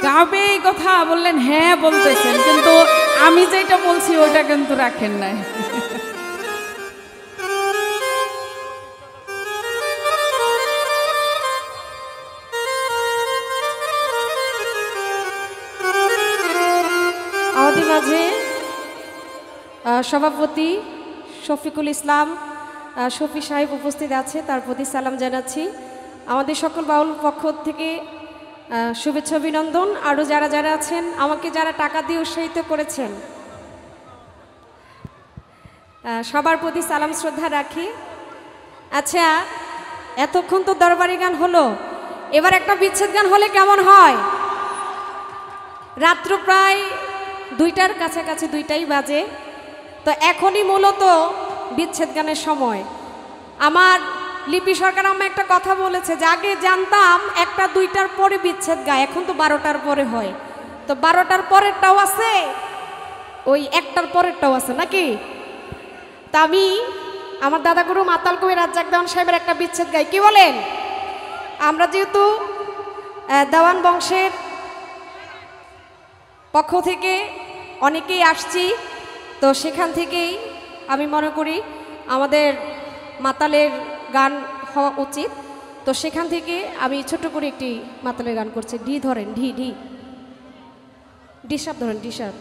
গাবে এই কথা বললেন, হ্যাঁ বলতেছেন, কিন্তু আমি যেটা বলছি ওটা কিন্তু রাখেন নাই। আমাদের মাঝে সভাপতি শফিকুল ইসলাম শফি সাহেব উপস্থিত আছে, তার প্রতি সালাম জানাচ্ছি। আমাদের সকল বাউল পক্ষ থেকে শুভেচ্ছা অভিনন্দন। আরও যারা যারা আছেন, আমাকে যারা টাকা দিয়ে উৎসাহিত করেছেন, সবার প্রতি সালাম শ্রদ্ধা রাখি। আচ্ছা, এতক্ষণ তো দরবারি গান হলো, এবার একটা বিচ্ছেদ গান হলে কেমন হয়? রাত্র প্রায় 2টার কাছাকাছি, 2টাই বাজে। তো এখনই মূলত বিচ্ছেদ গানের সময়। আমার লিপি সরকার আম্মা একটা কথা বলেছে যে আগে জানতাম 1টা 2টার পরে বিচ্ছেদ গায়, এখন তো 12টার পরে হয়। তো 12টার পরেরটাও আছে, ওই 1টার পরেরটাও আছে নাকি? তা আমি আমার দাদাগুরু মাতাল কবি রাজ্জাক দেওয়ান সাহেবের একটা বিচ্ছেদ গাই, কি বলেন? আমরা যেহেতু দেওয়ান বংশের পক্ষ থেকে অনেকেই আসছি, তো সেখান থেকেই আমি মনে করি আমাদের মাতালের গান হওয়া উচিত। তো সেখান থেকে আমি ছোট করে একটি মাতালের গান করছি। ডি ধরেন, ঢি ঢি ডি সাপ ধরেন, ডি সাপ।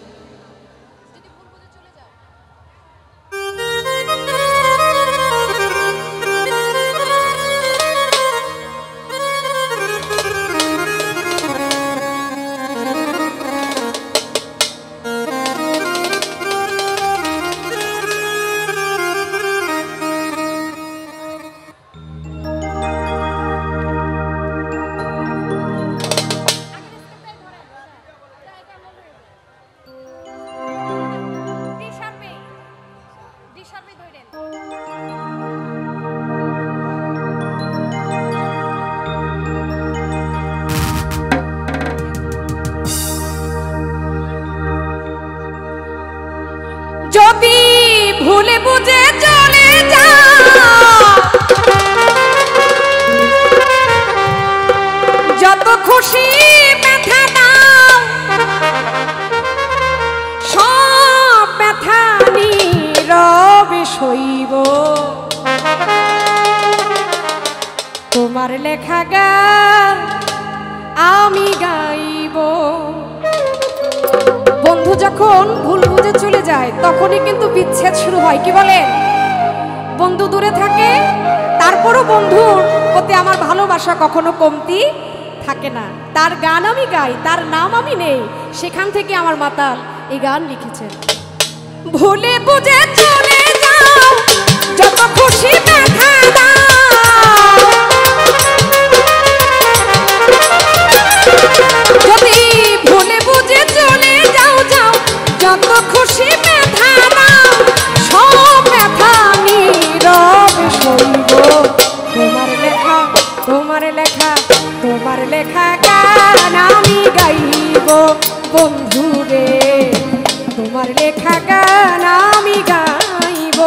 যদি ভুলে বুঝে চলে যাও, যত খুশি ব্যথা দাও, সব ব্যথা নীরবে সইব। তোমার লেখা গান আমি গাইব। বন্ধু যখন ভুল বুঝে চলে যায় তখনই কিন্তু বিচ্ছেদ শুরু হয়, কি বলেন? বন্ধু দূরে থাকে, তারপরও বন্ধুর প্রতি আমার ভালোবাসা কখনো কমতি থাকে না। তার গান আমি গাই, তার নাম আমি নেই, সেখান থেকে আমার মাতাল এই গান লিখেছেন। ভুলে বুঝে চলে যাও, যত খুশি ব্যথা দাও, যদি ভুলে বুঝে চলে যাও, যাও যত খুশি ব্যথা দাও, সব ব্যথা নীরবে সইব। তোমার লেখা, তোমার লেখা, তোমার লেখা গান আমি গাইব। বন্ধুরে তোমার লেখা গান আমি গাইব।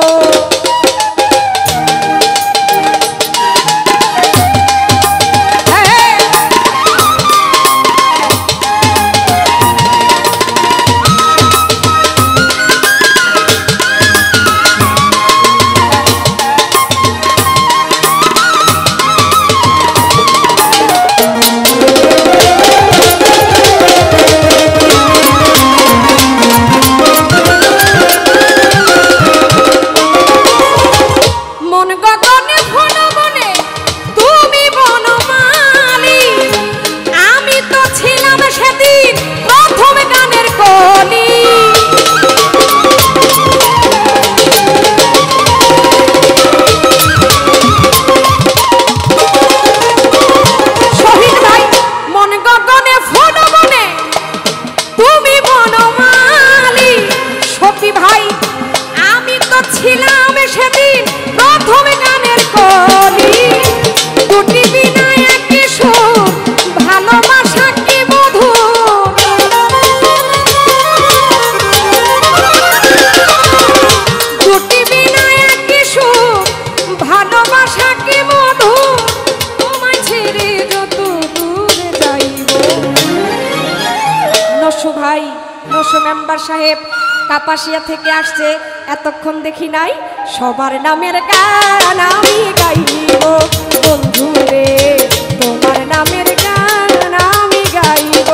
নসু ভাই, নসু মেম্বার সাহেব কাপাসিয়া থেকে আসছে, এতক্ষণ দেখি নাই। সবার নামের গান আমি গাইব বন্ধু রে, তোমার নামের গান আমি গাইব।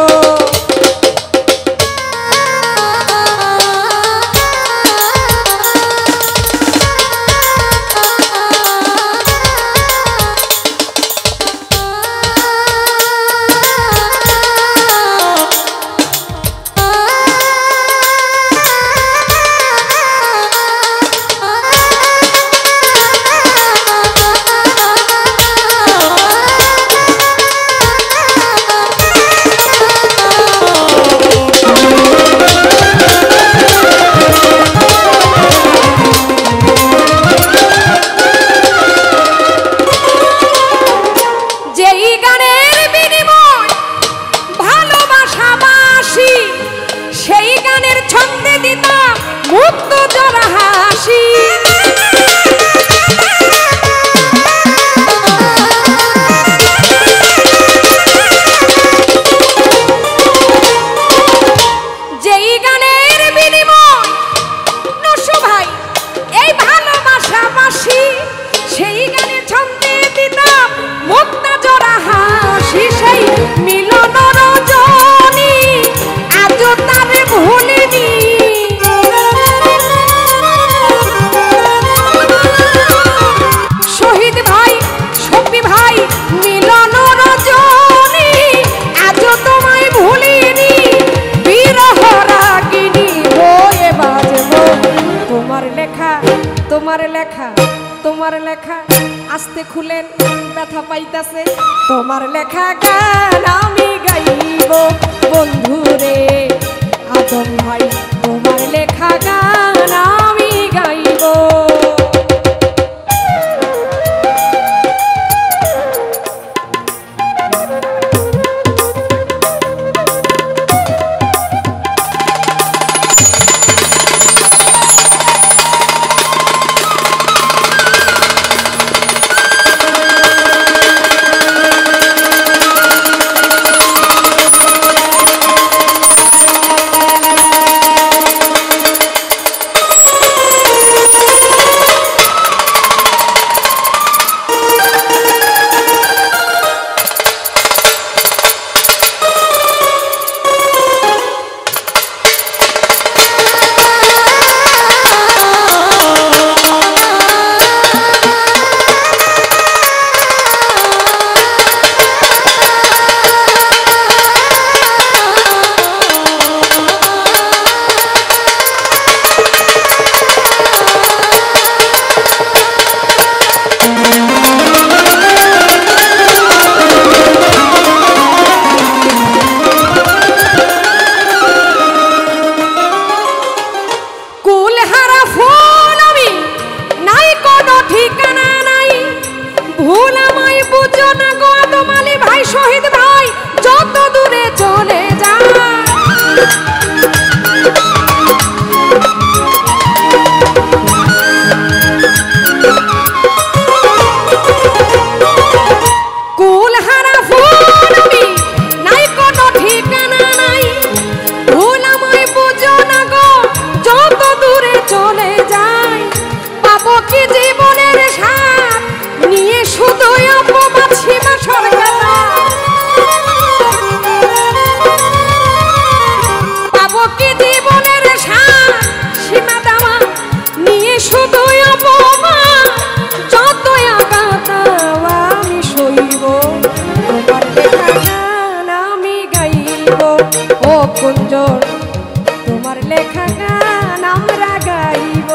তোমার লেখা আস্তে খুলেন, ব্যথা পাইতাছে। তোমার লেখা গান আমি গাইব বন্ধু রে, আদম ভাই তোমার লেখা গান আমি গাইব। কুঞ্জর তোমার লেখা গান আমরা গাইব।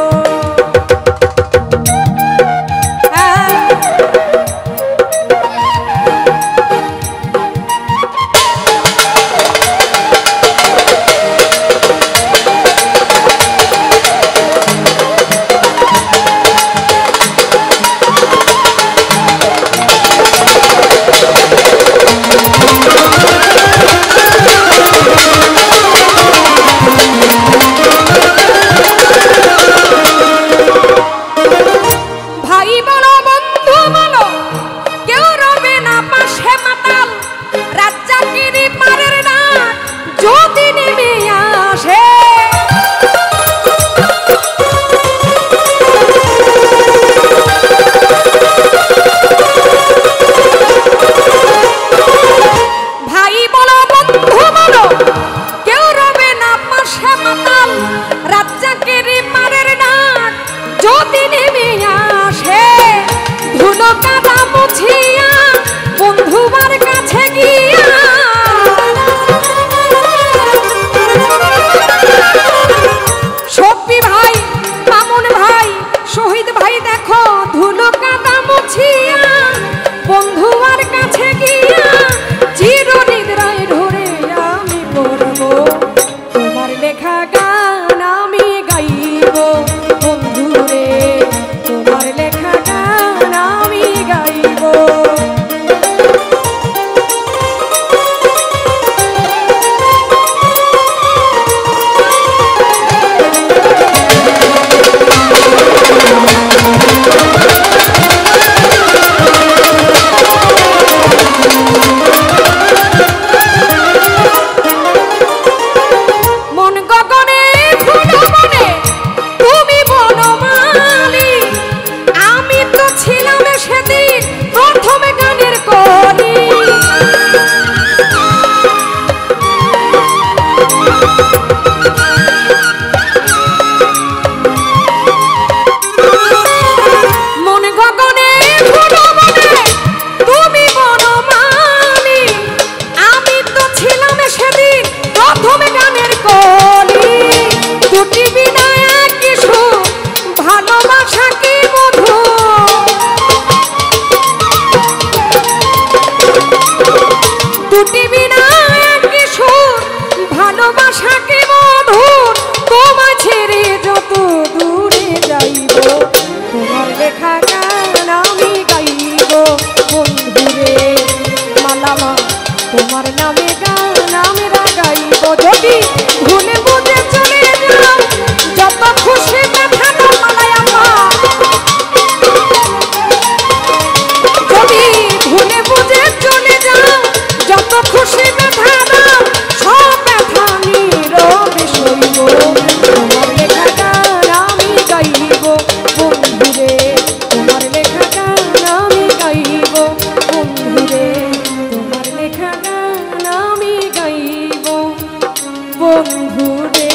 বন্ধু রে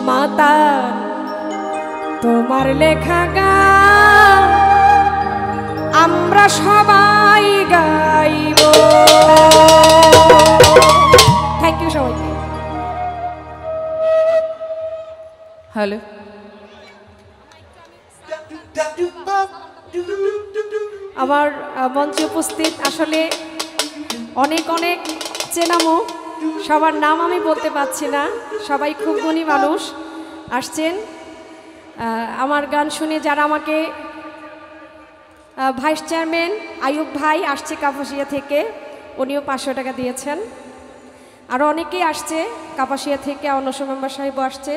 মাতার তোমার লেখা গান আমরা সবাই গাইব। থ্যাংক ইউ সবাইকে। হ্যালো, আমার মঞ্চে উপস্থিত আসলে অনেক অনেক চেনামো, সবার নাম আমি বলতে পারছি না, সবাই খুব গুণী মানুষ আসছেন। আমার গান শুনে যারা আমাকে ভাইস চেয়ারম্যান আয়ুব ভাই আসছে কাপাসিয়া থেকে, উনিও 500 টাকা দিয়েছেন। আরও অনেকেই আসছে কাপাসিয়া থেকে, অনস মেম্বার সাহেবও আসছে।